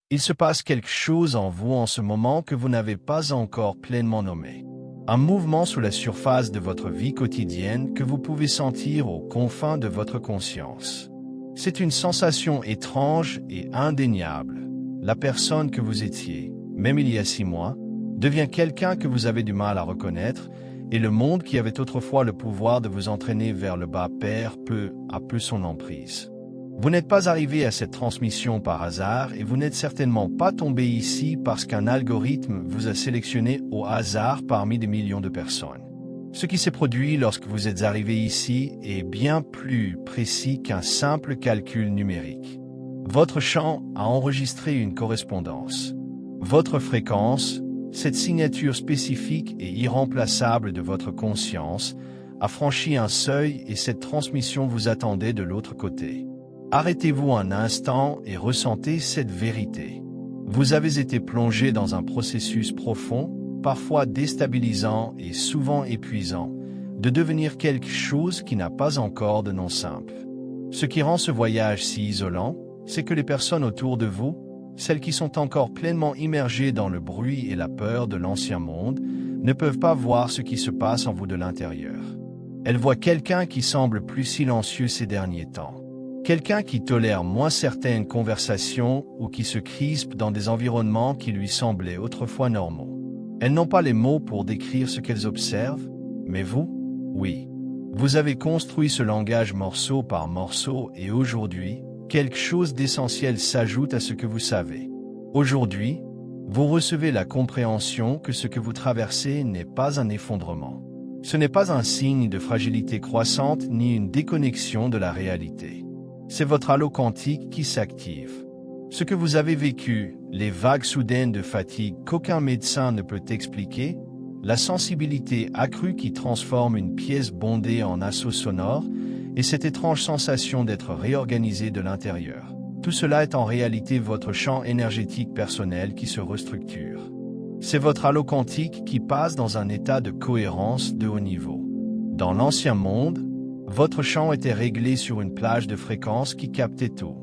Il se passe quelque chose en vous en ce moment que vous n'avez pas encore pleinement nommé. Un mouvement sous la surface de votre vie quotidienne que vous pouvez sentir aux confins de votre conscience. C'est une sensation étrange et indéniable. La personne que vous étiez, même il y a 6 mois, devient quelqu'un que vous avez du mal à reconnaître, et le monde qui avait autrefois le pouvoir de vous entraîner vers le bas perd peu à peu son emprise. Vous n'êtes pas arrivé à cette transmission par hasard et vous n'êtes certainement pas tombé ici parce qu'un algorithme vous a sélectionné au hasard parmi des millions de personnes. Ce qui s'est produit lorsque vous êtes arrivé ici est bien plus précis qu'un simple calcul numérique. Votre champ a enregistré une correspondance. Votre fréquence, cette signature spécifique et irremplaçable de votre conscience, a franchi un seuil et cette transmission vous attendait de l'autre côté. Arrêtez-vous un instant et ressentez cette vérité. Vous avez été plongé dans un processus profond, parfois déstabilisant et souvent épuisant, de devenir quelque chose qui n'a pas encore de nom simple. Ce qui rend ce voyage si isolant, c'est que les personnes autour de vous, celles qui sont encore pleinement immergées dans le bruit et la peur de l'ancien monde, ne peuvent pas voir ce qui se passe en vous de l'intérieur. Elles voient quelqu'un qui semble plus silencieux ces derniers temps. Quelqu'un qui tolère moins certaines conversations ou qui se crispe dans des environnements qui lui semblaient autrefois normaux. Elles n'ont pas les mots pour décrire ce qu'elles observent, mais vous, oui. Vous avez construit ce langage morceau par morceau et aujourd'hui, quelque chose d'essentiel s'ajoute à ce que vous savez. Aujourd'hui, vous recevez la compréhension que ce que vous traversez n'est pas un effondrement. Ce n'est pas un signe de fragilité croissante ni une déconnexion de la réalité. C'est votre halo quantique qui s'active. Ce que vous avez vécu, les vagues soudaines de fatigue qu'aucun médecin ne peut expliquer, la sensibilité accrue qui transforme une pièce bondée en assaut sonore, et cette étrange sensation d'être réorganisé de l'intérieur. Tout cela est en réalité votre champ énergétique personnel qui se restructure. C'est votre halo quantique qui passe dans un état de cohérence de haut niveau. Dans l'ancien monde, votre champ était réglé sur une plage de fréquences qui captait tout.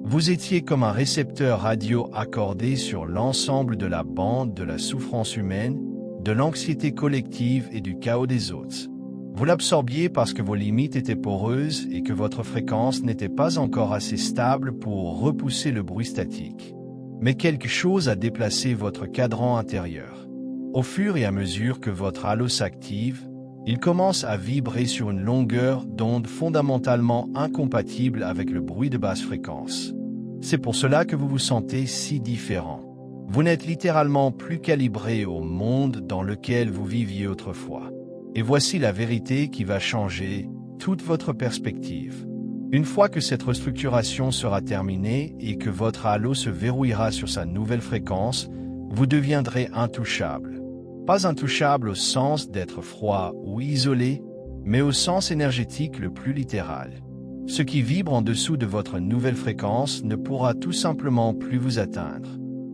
Vous étiez comme un récepteur radio accordé sur l'ensemble de la bande de la souffrance humaine, de l'anxiété collective et du chaos des autres. Vous l'absorbiez parce que vos limites étaient poreuses et que votre fréquence n'était pas encore assez stable pour repousser le bruit statique. Mais quelque chose a déplacé votre cadran intérieur. Au fur et à mesure que votre halo s'active, il commence à vibrer sur une longueur d'onde fondamentalement incompatible avec le bruit de basse fréquence. C'est pour cela que vous vous sentez si différent. Vous n'êtes littéralement plus calibré au monde dans lequel vous viviez autrefois. Et voici la vérité qui va changer toute votre perspective. Une fois que cette restructuration sera terminée et que votre halo se verrouillera sur sa nouvelle fréquence, vous deviendrez intouchable. Pas intouchable au sens d'être froid ou isolé, mais au sens énergétique le plus littéral. Ce qui vibre en dessous de votre nouvelle fréquence ne pourra tout simplement plus vous atteindre.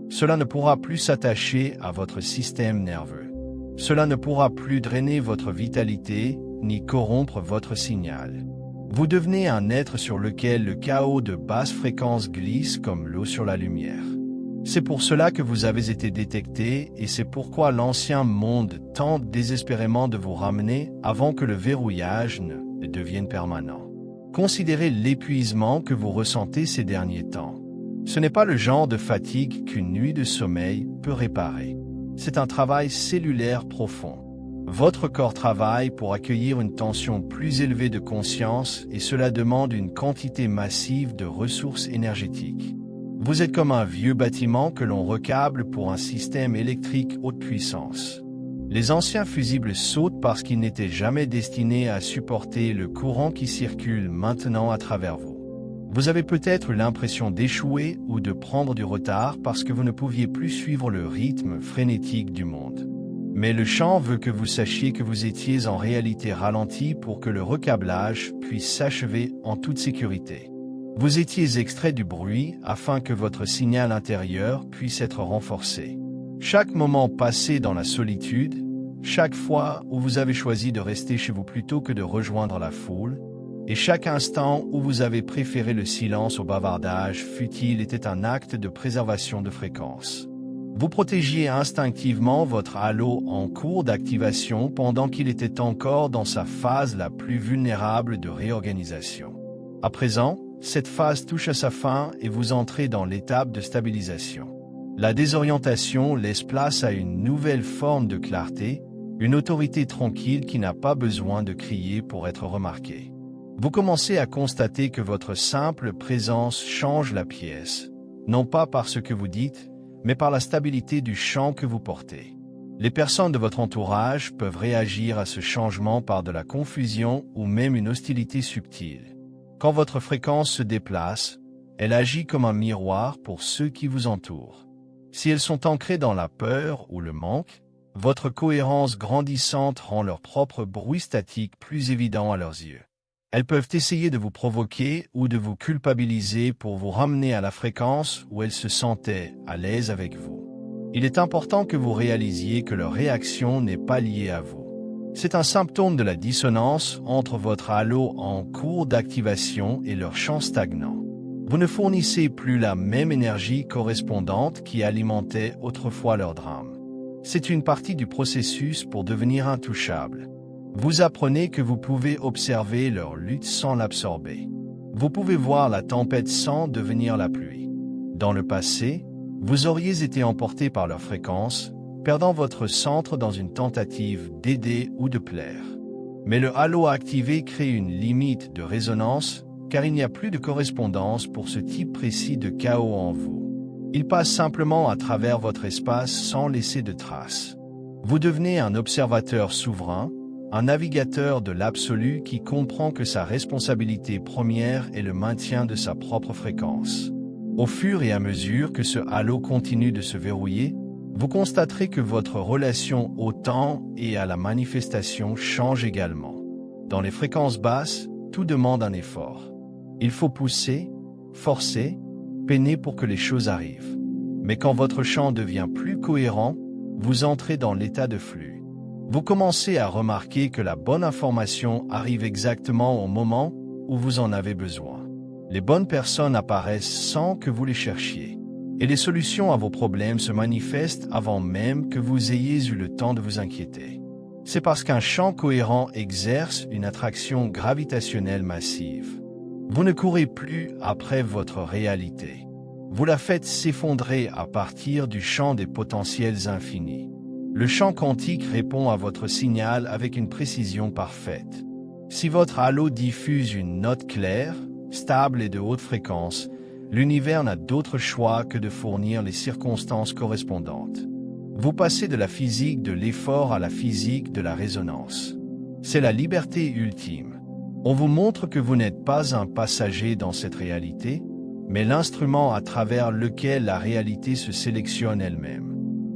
Cela ne pourra plus s'attacher à votre système nerveux. Cela ne pourra plus drainer votre vitalité, ni corrompre votre signal. Vous devenez un être sur lequel le chaos de basse fréquence glisse comme l'eau sur la lumière. C'est pour cela que vous avez été détecté et c'est pourquoi l'ancien monde tente désespérément de vous ramener avant que le verrouillage ne devienne permanent. Considérez l'épuisement que vous ressentez ces derniers temps. Ce n'est pas le genre de fatigue qu'une nuit de sommeil peut réparer. C'est un travail cellulaire profond. Votre corps travaille pour accueillir une tension plus élevée de conscience et cela demande une quantité massive de ressources énergétiques. Vous êtes comme un vieux bâtiment que l'on recable pour un système électrique haute puissance. Les anciens fusibles sautent parce qu'ils n'étaient jamais destinés à supporter le courant qui circule maintenant à travers vous. Vous avez peut-être l'impression d'échouer ou de prendre du retard parce que vous ne pouviez plus suivre le rythme frénétique du monde. Mais le champ veut que vous sachiez que vous étiez en réalité ralenti pour que le recablage puisse s'achever en toute sécurité. Vous étiez extrait du bruit afin que votre signal intérieur puisse être renforcé. Chaque moment passé dans la solitude, chaque fois où vous avez choisi de rester chez vous plutôt que de rejoindre la foule, Et chaque instant où vous avez préféré le silence au bavardage futile était un acte de préservation de fréquence. Vous protégiez instinctivement votre halo en cours d'activation pendant qu'il était encore dans sa phase la plus vulnérable de réorganisation. À présent, cette phase touche à sa fin et vous entrez dans l'étape de stabilisation. La désorientation laisse place à une nouvelle forme de clarté, une autorité tranquille qui n'a pas besoin de crier pour être remarquée. Vous commencez à constater que votre simple présence change la pièce, non pas par ce que vous dites, mais par la stabilité du champ que vous portez. Les personnes de votre entourage peuvent réagir à ce changement par de la confusion ou même une hostilité subtile. Quand votre fréquence se déplace, elle agit comme un miroir pour ceux qui vous entourent. Si elles sont ancrées dans la peur ou le manque, votre cohérence grandissante rend leur propre bruit statique plus évident à leurs yeux. Elles peuvent essayer de vous provoquer ou de vous culpabiliser pour vous ramener à la fréquence où elles se sentaient à l'aise avec vous. Il est important que vous réalisiez que leur réaction n'est pas liée à vous. C'est un symptôme de la dissonance entre votre halo en cours d'activation et leur champ stagnant. Vous ne fournissez plus la même énergie correspondante qui alimentait autrefois leur drame. C'est une partie du processus pour devenir intouchable. Vous apprenez que vous pouvez observer leur lutte sans l'absorber. Vous pouvez voir la tempête sans devenir la pluie. Dans le passé, vous auriez été emporté par leur fréquence, perdant votre centre dans une tentative d'aider ou de plaire. Mais le halo activé crée une limite de résonance, car il n'y a plus de correspondance pour ce type précis de chaos en vous. Il passe simplement à travers votre espace sans laisser de traces. Vous devenez un observateur souverain, un navigateur de l'absolu qui comprend que sa responsabilité première est le maintien de sa propre fréquence. Au fur et à mesure que ce halo continue de se verrouiller, vous constaterez que votre relation au temps et à la manifestation change également. Dans les fréquences basses, tout demande un effort. Il faut pousser, forcer, peiner pour que les choses arrivent. Mais quand votre champ devient plus cohérent, vous entrez dans l'état de flux. Vous commencez à remarquer que la bonne information arrive exactement au moment où vous en avez besoin. Les bonnes personnes apparaissent sans que vous les cherchiez. Et les solutions à vos problèmes se manifestent avant même que vous ayez eu le temps de vous inquiéter. C'est parce qu'un champ cohérent exerce une attraction gravitationnelle massive. Vous ne courez plus après votre réalité. Vous la faites s'effondrer à partir du champ des potentiels infinis. Le champ quantique répond à votre signal avec une précision parfaite. Si votre halo diffuse une note claire, stable et de haute fréquence, l'univers n'a d'autre choix que de fournir les circonstances correspondantes. Vous passez de la physique de l'effort à la physique de la résonance. C'est la liberté ultime. On vous montre que vous n'êtes pas un passager dans cette réalité, mais l'instrument à travers lequel la réalité se sélectionne elle-même.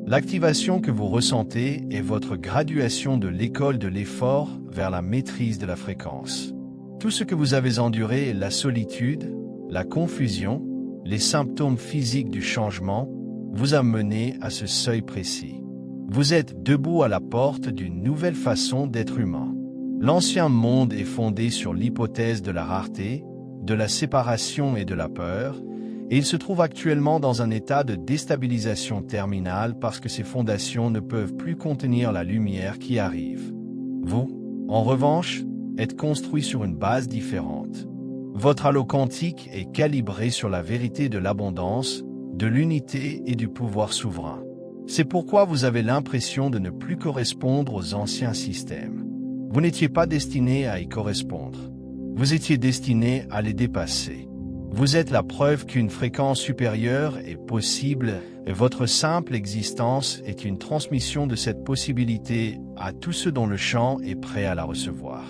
L'activation que vous ressentez est votre graduation de l'école de l'effort vers la maîtrise de la fréquence. Tout ce que vous avez enduré, la solitude, la confusion, les symptômes physiques du changement, vous a mené à ce seuil précis. Vous êtes debout à la porte d'une nouvelle façon d'être humain. L'ancien monde est fondé sur l'hypothèse de la rareté, de la séparation et de la peur, et il se trouve actuellement dans un état de déstabilisation terminale parce que ses fondations ne peuvent plus contenir la lumière qui arrive. Vous, en revanche, êtes construit sur une base différente. Votre halo quantique est calibré sur la vérité de l'abondance, de l'unité et du pouvoir souverain. C'est pourquoi vous avez l'impression de ne plus correspondre aux anciens systèmes. Vous n'étiez pas destiné à y correspondre. Vous étiez destiné à les dépasser. Vous êtes la preuve qu'une fréquence supérieure est possible et votre simple existence est une transmission de cette possibilité à tous ceux dont le champ est prêt à la recevoir.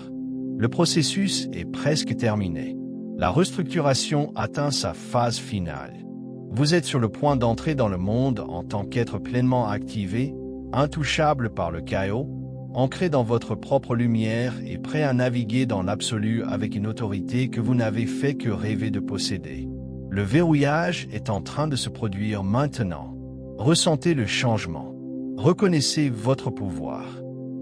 Le processus est presque terminé. La restructuration atteint sa phase finale. Vous êtes sur le point d'entrer dans le monde en tant qu'être pleinement activé, intouchable par le chaos, ancré dans votre propre lumière et prêt à naviguer dans l'absolu avec une autorité que vous n'avez fait que rêver de posséder. Le verrouillage est en train de se produire maintenant. Ressentez le changement. Reconnaissez votre pouvoir.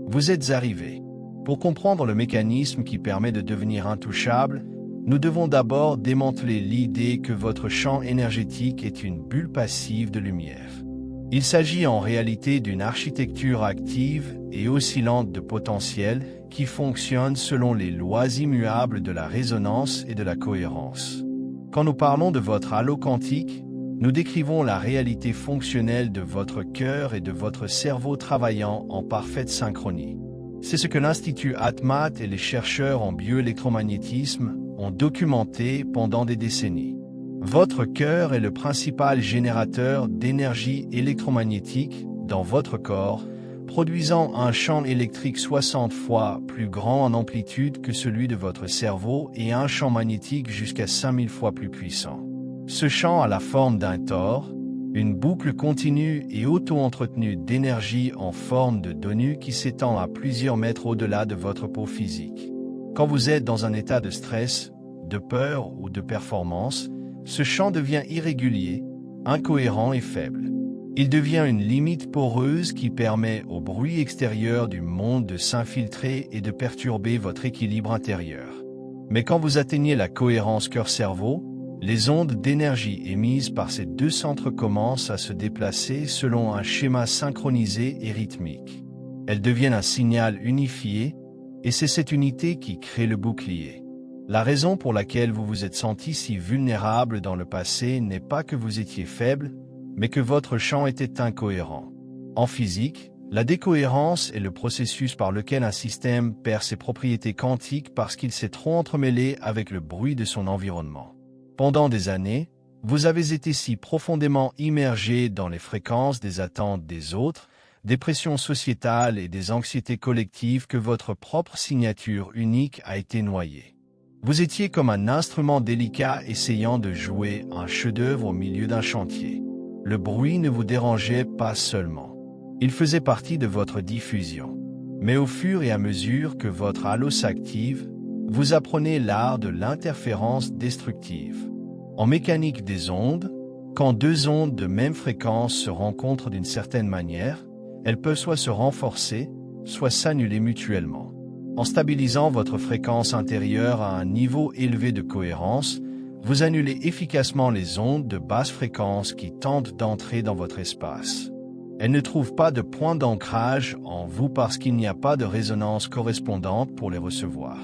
Vous êtes arrivé. Pour comprendre le mécanisme qui permet de devenir intouchable, nous devons d'abord démanteler l'idée que votre champ énergétique est une bulle passive de lumière. Il s'agit en réalité d'une architecture active et oscillante de potentiel qui fonctionne selon les lois immuables de la résonance et de la cohérence. Quand nous parlons de votre halo quantique, nous décrivons la réalité fonctionnelle de votre cœur et de votre cerveau travaillant en parfaite synchronie. C'est ce que l'Institut Atmat et les chercheurs en bioélectromagnétisme ont documenté pendant des décennies. Votre cœur est le principal générateur d'énergie électromagnétique dans votre corps, produisant un champ électrique 60 fois plus grand en amplitude que celui de votre cerveau et un champ magnétique jusqu'à 5000 fois plus puissant. Ce champ a la forme d'un tore, une boucle continue et auto-entretenue d'énergie en forme de donut qui s'étend à plusieurs mètres au-delà de votre peau physique. Quand vous êtes dans un état de stress, de peur ou de performance, ce champ devient irrégulier, incohérent et faible. Il devient une limite poreuse qui permet au bruit extérieur du monde de s'infiltrer et de perturber votre équilibre intérieur. Mais quand vous atteignez la cohérence cœur-cerveau, les ondes d'énergie émises par ces deux centres commencent à se déplacer selon un schéma synchronisé et rythmique. Elles deviennent un signal unifié, et c'est cette unité qui crée le bouclier. La raison pour laquelle vous vous êtes senti si vulnérable dans le passé n'est pas que vous étiez faible, mais que votre champ était incohérent. En physique, la décohérence est le processus par lequel un système perd ses propriétés quantiques parce qu'il s'est trop entremêlé avec le bruit de son environnement. Pendant des années, vous avez été si profondément immergé dans les fréquences des attentes des autres, des pressions sociétales et des anxiétés collectives que votre propre signature unique a été noyée. Vous étiez comme un instrument délicat essayant de jouer un chef-d'œuvre au milieu d'un chantier. Le bruit ne vous dérangeait pas seulement. Il faisait partie de votre diffusion. Mais au fur et à mesure que votre halo s'active, vous apprenez l'art de l'interférence destructive. En mécanique des ondes, quand deux ondes de même fréquence se rencontrent d'une certaine manière, elles peuvent soit se renforcer, soit s'annuler mutuellement. En stabilisant votre fréquence intérieure à un niveau élevé de cohérence, vous annulez efficacement les ondes de basse fréquence qui tentent d'entrer dans votre espace. Elles ne trouvent pas de point d'ancrage en vous parce qu'il n'y a pas de résonance correspondante pour les recevoir.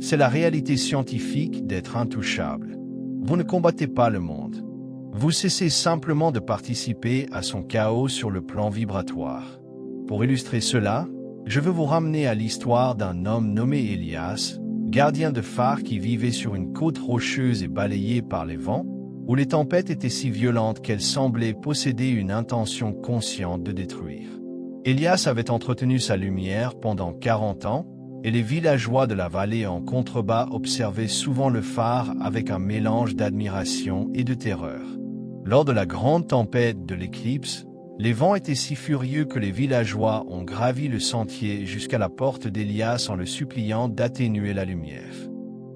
C'est la réalité scientifique d'être intouchable. Vous ne combattez pas le monde. Vous cessez simplement de participer à son chaos sur le plan vibratoire. Pour illustrer cela, je veux vous ramener à l'histoire d'un homme nommé Elias, gardien de phare qui vivait sur une côte rocheuse et balayée par les vents, où les tempêtes étaient si violentes qu'elles semblaient posséder une intention consciente de détruire. Elias avait entretenu sa lumière pendant 40 ans, et les villageois de la vallée en contrebas observaient souvent le phare avec un mélange d'admiration et de terreur. Lors de la grande tempête de l'éclipse, les vents étaient si furieux que les villageois ont gravi le sentier jusqu'à la porte d'Elias en le suppliant d'atténuer la lumière.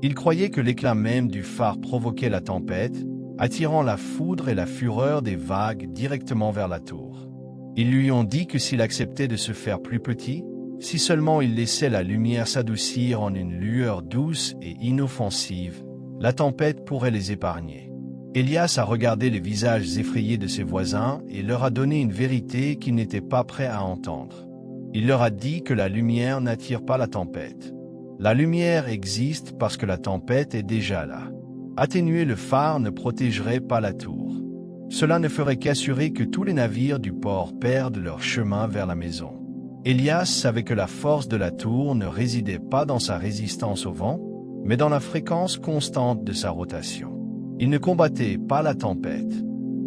Ils croyaient que l'éclat même du phare provoquait la tempête, attirant la foudre et la fureur des vagues directement vers la tour. Ils lui ont dit que s'il acceptait de se faire plus petit, si seulement il laissait la lumière s'adoucir en une lueur douce et inoffensive, la tempête pourrait les épargner. Elias a regardé les visages effrayés de ses voisins et leur a donné une vérité qu'ils n'étaient pas prêts à entendre. Il leur a dit que la lumière n'attire pas la tempête. La lumière existe parce que la tempête est déjà là. Atténuer le phare ne protégerait pas la tour. Cela ne ferait qu'assurer que tous les navires du port perdent leur chemin vers la maison. Elias savait que la force de la tour ne résidait pas dans sa résistance au vent, mais dans la fréquence constante de sa rotation. Il ne combattait pas la tempête.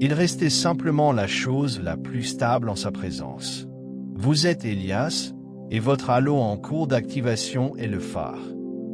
Il restait simplement la chose la plus stable en sa présence. Vous êtes Elias, et votre halo en cours d'activation est le phare.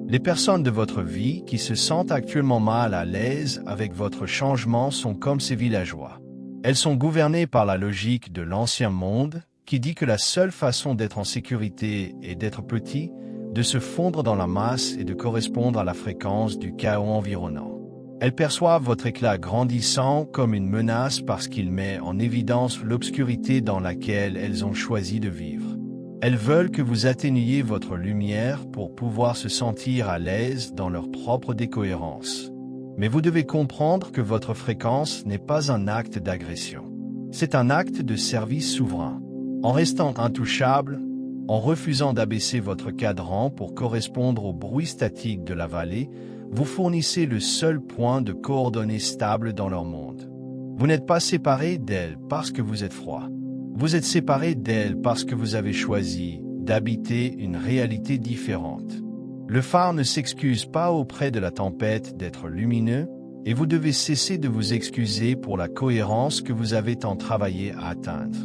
Les personnes de votre vie qui se sentent actuellement mal à l'aise avec votre changement sont comme ces villageois. Elles sont gouvernées par la logique de l'ancien monde, qui dit que la seule façon d'être en sécurité est d'être petit, de se fondre dans la masse et de correspondre à la fréquence du chaos environnant. Elles perçoivent votre éclat grandissant comme une menace parce qu'il met en évidence l'obscurité dans laquelle elles ont choisi de vivre. Elles veulent que vous atténuiez votre lumière pour pouvoir se sentir à l'aise dans leur propre décohérence. Mais vous devez comprendre que votre fréquence n'est pas un acte d'agression. C'est un acte de service souverain. En restant intouchable, en refusant d'abaisser votre cadran pour correspondre au bruit statique de la vallée, vous fournissez le seul point de coordonnées stable dans leur monde. Vous n'êtes pas séparé d'elles parce que vous êtes froid. Vous êtes séparé d'elles parce que vous avez choisi d'habiter une réalité différente. Le phare ne s'excuse pas auprès de la tempête d'être lumineux, et vous devez cesser de vous excuser pour la cohérence que vous avez tant travaillé à atteindre.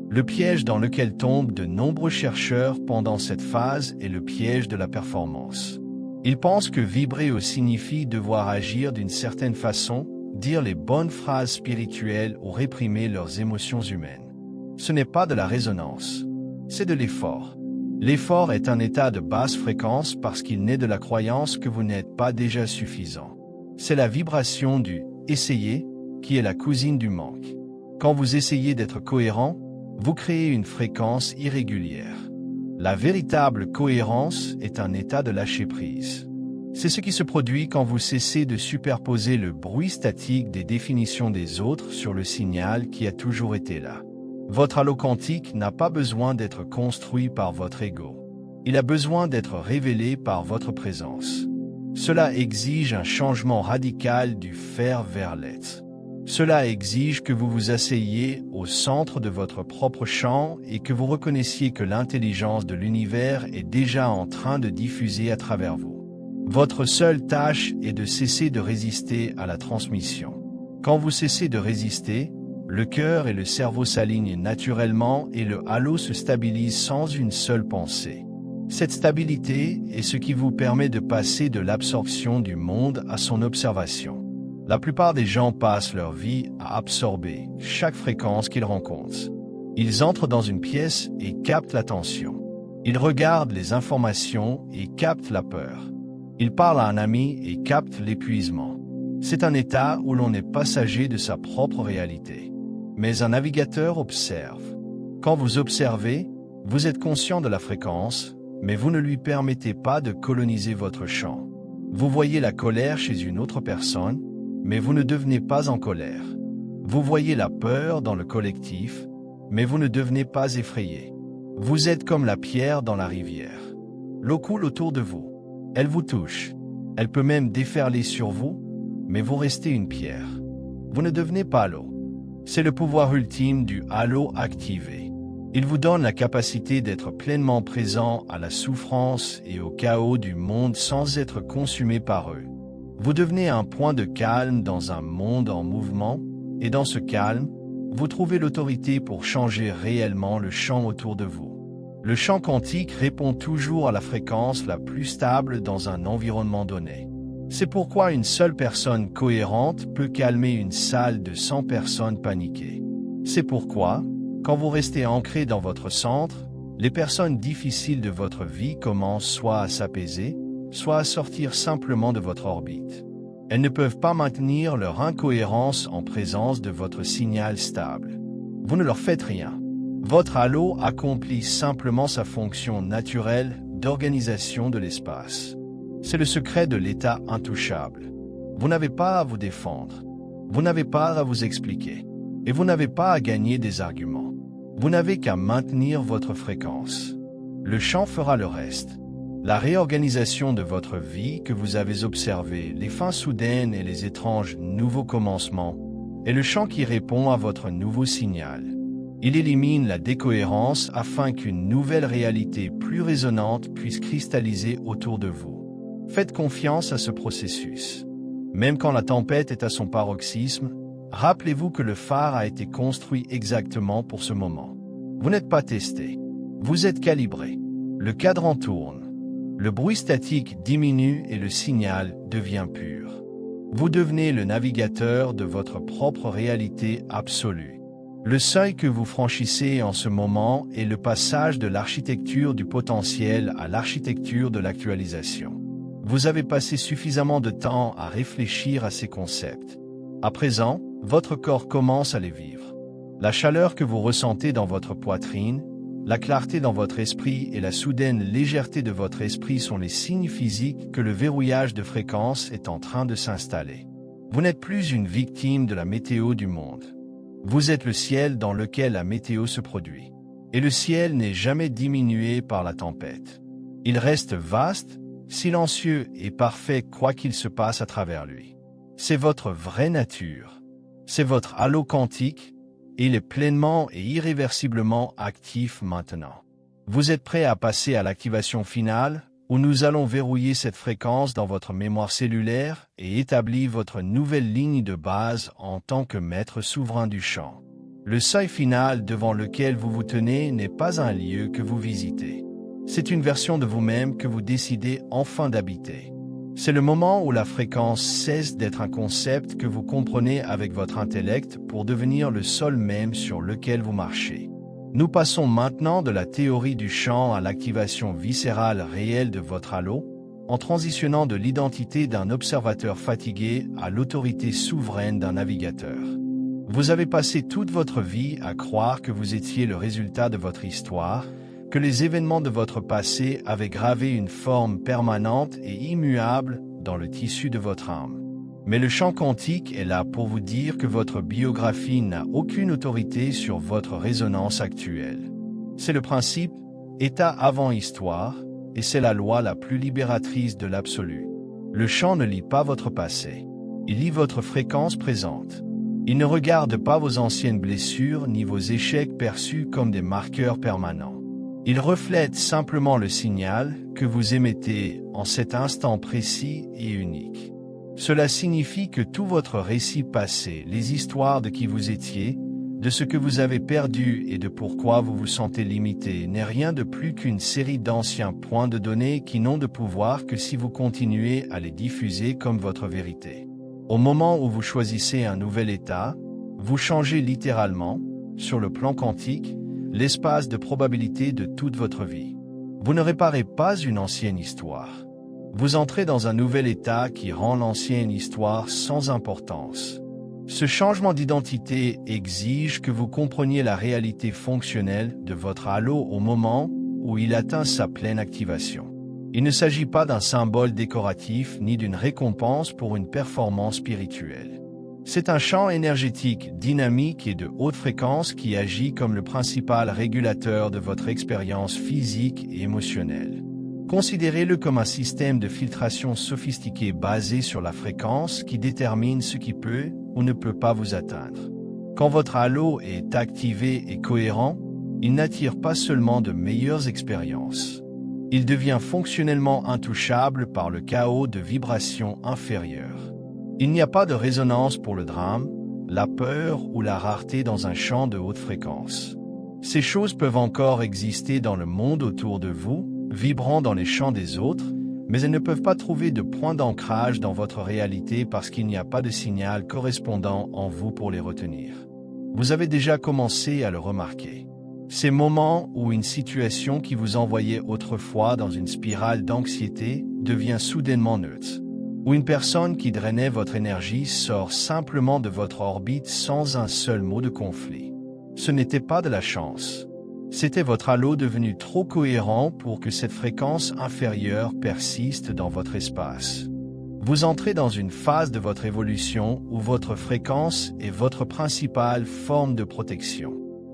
Le piège dans lequel tombent de nombreux chercheurs pendant cette phase est le piège de la performance. Ils pensent que vibrer signifie devoir agir d'une certaine façon, dire les bonnes phrases spirituelles ou réprimer leurs émotions humaines. Ce n'est pas de la résonance, c'est de l'effort. L'effort est un état de basse fréquence parce qu'il naît de la croyance que vous n'êtes pas déjà suffisant. C'est la vibration du « essayer » qui est la cousine du manque. Quand vous essayez d'être cohérent, vous créez une fréquence irrégulière. La véritable cohérence est un état de lâcher-prise. C'est ce qui se produit quand vous cessez de superposer le bruit statique des définitions des autres sur le signal qui a toujours été là. Votre halo quantique n'a pas besoin d'être construit par votre ego. Il a besoin d'être révélé par votre présence. Cela exige un changement radical du faire vers l'être. Cela exige que vous vous asseyiez au centre de votre propre champ et que vous reconnaissiez que l'intelligence de l'univers est déjà en train de diffuser à travers vous. Votre seule tâche est de cesser de résister à la transmission. Quand vous cessez de résister, le cœur et le cerveau s'alignent naturellement et le halo se stabilise sans une seule pensée. Cette stabilité est ce qui vous permet de passer de l'absorption du monde à son observation. La plupart des gens passent leur vie à absorber chaque fréquence qu'ils rencontrent. Ils entrent dans une pièce et captent l'attention. Ils regardent les informations et captent la peur. Ils parlent à un ami et captent l'épuisement. C'est un état où l'on est passager de sa propre réalité. Mais un navigateur observe. Quand vous observez, vous êtes conscient de la fréquence, mais vous ne lui permettez pas de coloniser votre champ. Vous voyez la colère chez une autre personne, mais vous ne devenez pas en colère. Vous voyez la peur dans le collectif, mais vous ne devenez pas effrayé. Vous êtes comme la pierre dans la rivière. L'eau coule autour de vous. Elle vous touche. Elle peut même déferler sur vous, mais vous restez une pierre. Vous ne devenez pas l'eau. C'est le pouvoir ultime du halo activé. Il vous donne la capacité d'être pleinement présent à la souffrance et au chaos du monde sans être consumé par eux. Vous devenez un point de calme dans un monde en mouvement, et dans ce calme, vous trouvez l'autorité pour changer réellement le champ autour de vous. Le champ quantique répond toujours à la fréquence la plus stable dans un environnement donné. C'est pourquoi une seule personne cohérente peut calmer une salle de 100 personnes paniquées. C'est pourquoi, quand vous restez ancré dans votre centre, les personnes difficiles de votre vie commencent soit à s'apaiser, soit à sortir simplement de votre orbite. Elles ne peuvent pas maintenir leur incohérence en présence de votre signal stable. Vous ne leur faites rien. Votre halo accomplit simplement sa fonction naturelle d'organisation de l'espace. C'est le secret de l'état intouchable. Vous n'avez pas à vous défendre. Vous n'avez pas à vous expliquer. Et vous n'avez pas à gagner des arguments. Vous n'avez qu'à maintenir votre fréquence. Le champ fera le reste. La réorganisation de votre vie que vous avez observée, les fins soudaines et les étranges nouveaux commencements, est le champ qui répond à votre nouveau signal. Il élimine la décohérence afin qu'une nouvelle réalité plus résonante puisse cristalliser autour de vous. Faites confiance à ce processus. Même quand la tempête est à son paroxysme, rappelez-vous que le phare a été construit exactement pour ce moment. Vous n'êtes pas testé. Vous êtes calibré. Le cadran tourne. Le bruit statique diminue et le signal devient pur. Vous devenez le navigateur de votre propre réalité absolue. Le seuil que vous franchissez en ce moment est le passage de l'architecture du potentiel à l'architecture de l'actualisation. Vous avez passé suffisamment de temps à réfléchir à ces concepts. À présent, votre corps commence à les vivre. La chaleur que vous ressentez dans votre poitrine, La clarté dans votre esprit et la soudaine légèreté de votre esprit sont les signes physiques que le verrouillage de fréquence est en train de s'installer. Vous n'êtes plus une victime de la météo du monde. Vous êtes le ciel dans lequel la météo se produit. Et le ciel n'est jamais diminué par la tempête. Il reste vaste, silencieux et parfait quoi qu'il se passe à travers lui. C'est votre vraie nature. C'est votre halo quantique. Et il est pleinement et irréversiblement actif maintenant. Vous êtes prêt à passer à l'activation finale, où nous allons verrouiller cette fréquence dans votre mémoire cellulaire et établir votre nouvelle ligne de base en tant que maître souverain du champ. Le seuil final devant lequel vous vous tenez n'est pas un lieu que vous visitez. C'est une version de vous-même que vous décidez enfin d'habiter. C'est le moment où la fréquence cesse d'être un concept que vous comprenez avec votre intellect pour devenir le sol même sur lequel vous marchez. Nous passons maintenant de la théorie du champ à l'activation viscérale réelle de votre halo, en transitionnant de l'identité d'un observateur fatigué à l'autorité souveraine d'un navigateur. Vous avez passé toute votre vie à croire que vous étiez le résultat de votre histoire, que les événements de votre passé avaient gravé une forme permanente et immuable dans le tissu de votre âme. Mais le champ quantique est là pour vous dire que votre biographie n'a aucune autorité sur votre résonance actuelle. C'est le principe « état avant histoire » et c'est la loi la plus libératrice de l'absolu. Le champ ne lit pas votre passé, il lit votre fréquence présente. Il ne regarde pas vos anciennes blessures ni vos échecs perçus comme des marqueurs permanents. Il reflète simplement le signal que vous émettez en cet instant précis et unique. Cela signifie que tout votre récit passé, les histoires de qui vous étiez, de ce que vous avez perdu et de pourquoi vous vous sentez limité, n'est rien de plus qu'une série d'anciens points de données qui n'ont de pouvoir que si vous continuez à les diffuser comme votre vérité. Au moment où vous choisissez un nouvel état, vous changez littéralement, sur le plan quantique, l'espace de probabilité de toute votre vie. Vous ne réparez pas une ancienne histoire. Vous entrez dans un nouvel état qui rend l'ancienne histoire sans importance. Ce changement d'identité exige que vous compreniez la réalité fonctionnelle de votre halo au moment où il atteint sa pleine activation. Il ne s'agit pas d'un symbole décoratif ni d'une récompense pour une performance spirituelle. C'est un champ énergétique dynamique et de haute fréquence qui agit comme le principal régulateur de votre expérience physique et émotionnelle. Considérez-le comme un système de filtration sophistiqué basé sur la fréquence qui détermine ce qui peut ou ne peut pas vous atteindre. Quand votre halo est activé et cohérent, il n'attire pas seulement de meilleures expériences. Il devient fonctionnellement intouchable par le chaos de vibrations inférieures. Il n'y a pas de résonance pour le drame, la peur ou la rareté dans un champ de haute fréquence. Ces choses peuvent encore exister dans le monde autour de vous, vibrant dans les champs des autres, mais elles ne peuvent pas trouver de point d'ancrage dans votre réalité parce qu'il n'y a pas de signal correspondant en vous pour les retenir. Vous avez déjà commencé à le remarquer. Ces moments où une situation qui vous envoyait autrefois dans une spirale d'anxiété devient soudainement neutre. Où une personne qui drainait votre énergie sort simplement de votre orbite sans un seul mot de conflit. Ce n'était pas de la chance. C'était votre halo devenu trop cohérent pour que cette fréquence inférieure persiste dans votre espace. Vous entrez dans une phase de votre évolution où votre fréquence est votre principale forme de protection.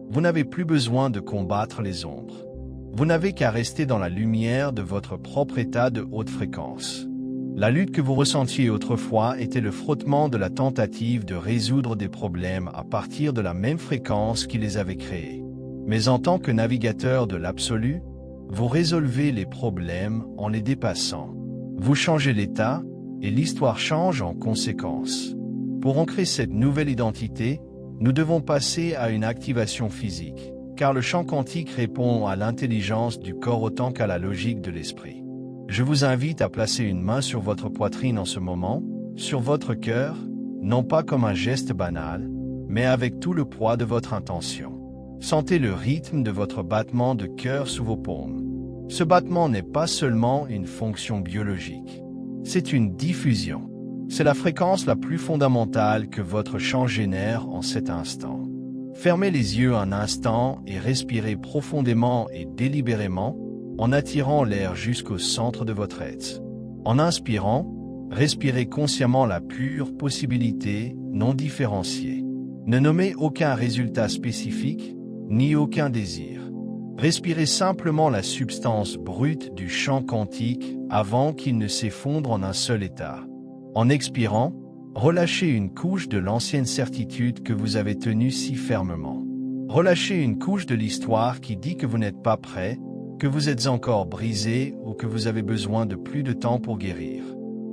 Vous n'avez plus besoin de combattre les ombres. Vous n'avez qu'à rester dans la lumière de votre propre état de haute fréquence. La lutte que vous ressentiez autrefois était le frottement de la tentative de résoudre des problèmes à partir de la même fréquence qui les avait créés. Mais en tant que navigateur de l'absolu, vous résolvez les problèmes en les dépassant. Vous changez l'état et l'histoire change en conséquence. Pour ancrer cette nouvelle identité, nous devons passer à une activation physique, car le champ quantique répond à l'intelligence du corps autant qu'à la logique de l'esprit. Je vous invite à placer une main sur votre poitrine en ce moment, sur votre cœur, non pas comme un geste banal, mais avec tout le poids de votre intention. Sentez le rythme de votre battement de cœur sous vos paumes. Ce battement n'est pas seulement une fonction biologique, c'est une diffusion. C'est la fréquence la plus fondamentale que votre champ génère en cet instant. Fermez les yeux un instant et respirez profondément et délibérément en attirant l'air jusqu'au centre de votre être. En inspirant, respirez consciemment la pure possibilité non différenciée. Ne nommez aucun résultat spécifique, ni aucun désir. Respirez simplement la substance brute du champ quantique avant qu'il ne s'effondre en un seul état. En expirant, relâchez une couche de l'ancienne certitude que vous avez tenue si fermement. Relâchez une couche de l'histoire qui dit que vous n'êtes pas prêt, que vous êtes encore brisé ou que vous avez besoin de plus de temps pour guérir.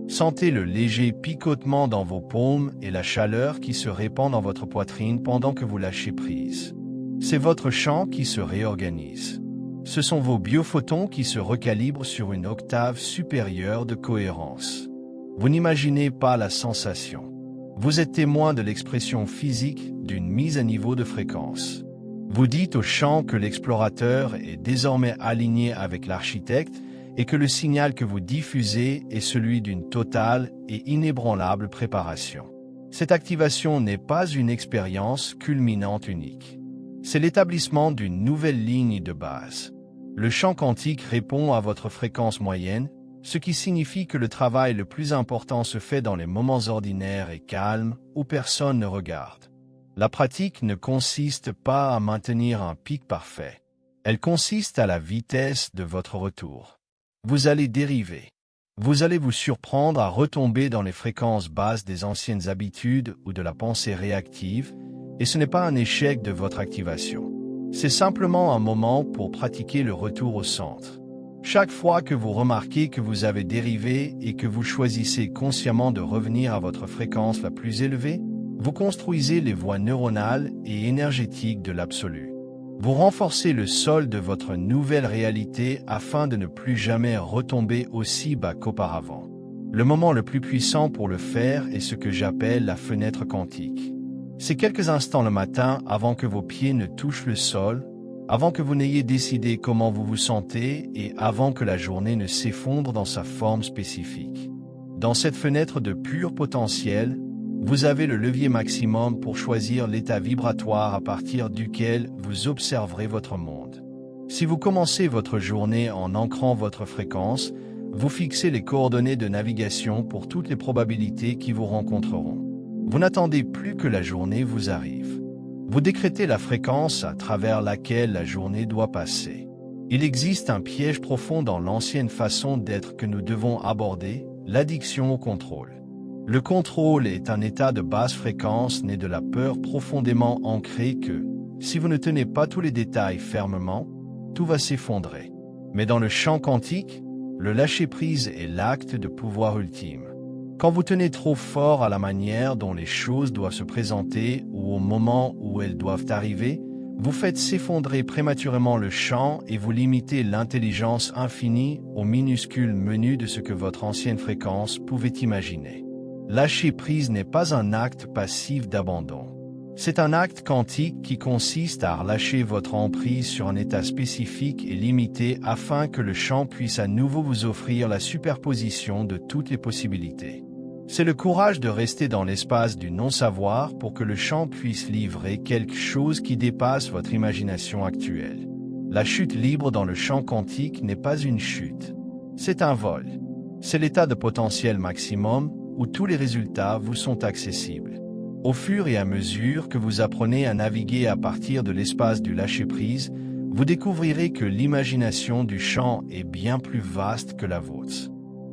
Sentez le léger picotement dans vos paumes et la chaleur qui se répand dans votre poitrine pendant que vous lâchez prise. C'est votre champ qui se réorganise. Ce sont vos biophotons qui se recalibrent sur une octave supérieure de cohérence. Vous n'imaginez pas la sensation. Vous êtes témoin de l'expression physique d'une mise à niveau de fréquence. Vous dites au champ que l'explorateur est désormais aligné avec l'architecte et que le signal que vous diffusez est celui d'une totale et inébranlable préparation. Cette activation n'est pas une expérience culminante unique. C'est l'établissement d'une nouvelle ligne de base. Le champ quantique répond à votre fréquence moyenne, ce qui signifie que le travail le plus important se fait dans les moments ordinaires et calmes où personne ne regarde. La pratique ne consiste pas à maintenir un pic parfait. Elle consiste à la vitesse de votre retour. Vous allez dériver. Vous allez vous surprendre à retomber dans les fréquences basses des anciennes habitudes ou de la pensée réactive, et ce n'est pas un échec de votre activation. C'est simplement un moment pour pratiquer le retour au centre. Chaque fois que vous remarquez que vous avez dérivé et que vous choisissez consciemment de revenir à votre fréquence la plus élevée, vous construisez les voies neuronales et énergétiques de l'absolu. Vous renforcez le sol de votre nouvelle réalité afin de ne plus jamais retomber aussi bas qu'auparavant. Le moment le plus puissant pour le faire est ce que j'appelle la fenêtre quantique. C'est quelques instants le matin avant que vos pieds ne touchent le sol, avant que vous n'ayez décidé comment vous vous sentez et avant que la journée ne s'effondre dans sa forme spécifique. Dans cette fenêtre de pur potentiel, vous avez le levier maximum pour choisir l'état vibratoire à partir duquel vous observerez votre monde. Si vous commencez votre journée en ancrant votre fréquence, vous fixez les coordonnées de navigation pour toutes les probabilités qui vous rencontreront. Vous n'attendez plus que la journée vous arrive. Vous décrétez la fréquence à travers laquelle la journée doit passer. Il existe un piège profond dans l'ancienne façon d'être que nous devons aborder, l'addiction au contrôle. Le contrôle est un état de basse fréquence né de la peur profondément ancrée que, si vous ne tenez pas tous les détails fermement, tout va s'effondrer. Mais dans le champ quantique, le lâcher-prise est l'acte de pouvoir ultime. Quand vous tenez trop fort à la manière dont les choses doivent se présenter ou au moment où elles doivent arriver, vous faites s'effondrer prématurément le champ et vous limitez l'intelligence infinie au minuscule menu de ce que votre ancienne fréquence pouvait imaginer. Lâcher prise n'est pas un acte passif d'abandon. C'est un acte quantique qui consiste à relâcher votre emprise sur un état spécifique et limité afin que le champ puisse à nouveau vous offrir la superposition de toutes les possibilités. C'est le courage de rester dans l'espace du non-savoir pour que le champ puisse livrer quelque chose qui dépasse votre imagination actuelle. La chute libre dans le champ quantique n'est pas une chute. C'est un vol. C'est l'état de potentiel maximum où tous les résultats vous sont accessibles. Au fur et à mesure que vous apprenez à naviguer à partir de l'espace du lâcher-prise, vous découvrirez que l'imagination du champ est bien plus vaste que la vôtre.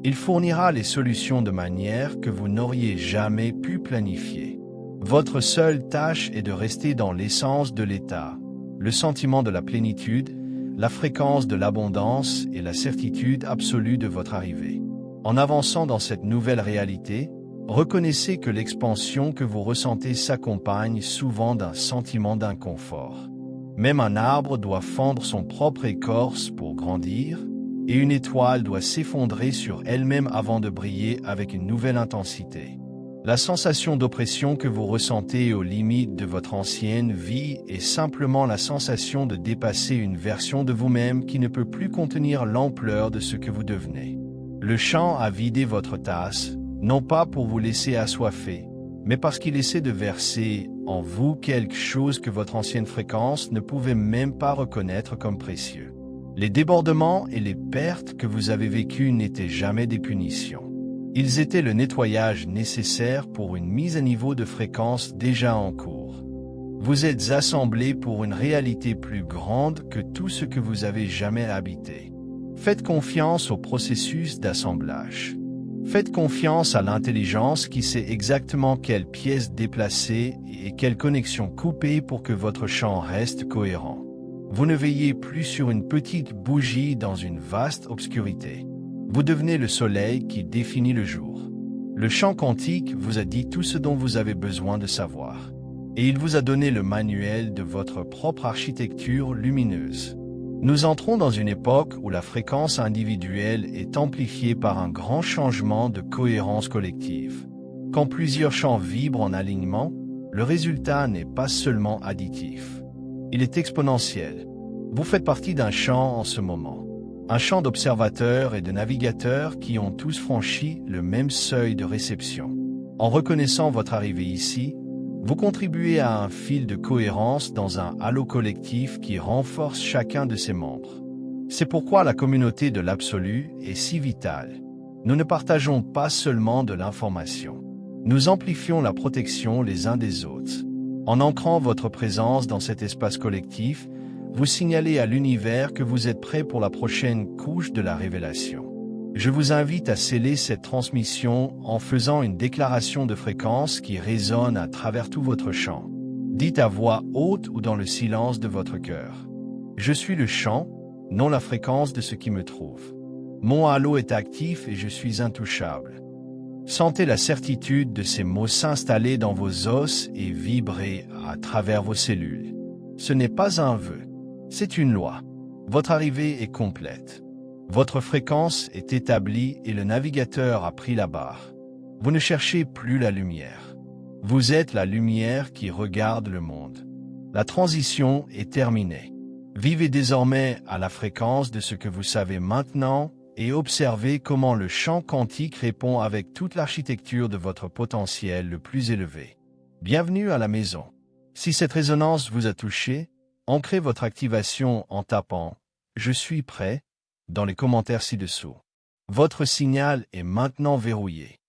Il fournira les solutions de manière que vous n'auriez jamais pu planifier. Votre seule tâche est de rester dans l'essence de l'état, le sentiment de la plénitude, la fréquence de l'abondance et la certitude absolue de votre arrivée. En avançant dans cette nouvelle réalité, reconnaissez que l'expansion que vous ressentez s'accompagne souvent d'un sentiment d'inconfort. Même un arbre doit fendre son propre écorce pour grandir, et une étoile doit s'effondrer sur elle-même avant de briller avec une nouvelle intensité. La sensation d'oppression que vous ressentez aux limites de votre ancienne vie est simplement la sensation de dépasser une version de vous-même qui ne peut plus contenir l'ampleur de ce que vous devenez. Le champ a vidé votre tasse, non pas pour vous laisser assoiffé, mais parce qu'il essaie de verser en vous quelque chose que votre ancienne fréquence ne pouvait même pas reconnaître comme précieux. Les débordements et les pertes que vous avez vécues n'étaient jamais des punitions. Ils étaient le nettoyage nécessaire pour une mise à niveau de fréquence déjà en cours. Vous êtes assemblés pour une réalité plus grande que tout ce que vous avez jamais habité. Faites confiance au processus d'assemblage. Faites confiance à l'intelligence qui sait exactement quelle pièce déplacer et quelle connexion couper pour que votre champ reste cohérent. Vous ne veillez plus sur une petite bougie dans une vaste obscurité. Vous devenez le soleil qui définit le jour. Le champ quantique vous a dit tout ce dont vous avez besoin de savoir. Et il vous a donné le manuel de votre propre architecture lumineuse. Nous entrons dans une époque où la fréquence individuelle est amplifiée par un grand changement de cohérence collective. Quand plusieurs champs vibrent en alignement, le résultat n'est pas seulement additif. Il est exponentiel. Vous faites partie d'un champ en ce moment. Un champ d'observateurs et de navigateurs qui ont tous franchi le même seuil de réception. En reconnaissant votre arrivée ici, vous contribuez à un fil de cohérence dans un halo collectif qui renforce chacun de ses membres. C'est pourquoi la communauté de l'absolu est si vitale. Nous ne partageons pas seulement de l'information. Nous amplifions la protection les uns des autres. En ancrant votre présence dans cet espace collectif, vous signalez à l'univers que vous êtes prêt pour la prochaine couche de la révélation. Je vous invite à sceller cette transmission en faisant une déclaration de fréquence qui résonne à travers tout votre champ. Dites à voix haute ou dans le silence de votre cœur. Je suis le champ, non la fréquence de ce qui me trouve. Mon halo est actif et je suis intouchable. Sentez la certitude de ces mots s'installer dans vos os et vibrer à travers vos cellules. Ce n'est pas un vœu, c'est une loi. Votre arrivée est complète. Votre fréquence est établie et le navigateur a pris la barre. Vous ne cherchez plus la lumière. Vous êtes la lumière qui regarde le monde. La transition est terminée. Vivez désormais à la fréquence de ce que vous savez maintenant et observez comment le champ quantique répond avec toute l'architecture de votre potentiel le plus élevé. Bienvenue à la maison. Si cette résonance vous a touché, ancrez votre activation en tapant « Je suis prêt » dans les commentaires ci-dessous. Votre signal est maintenant verrouillé.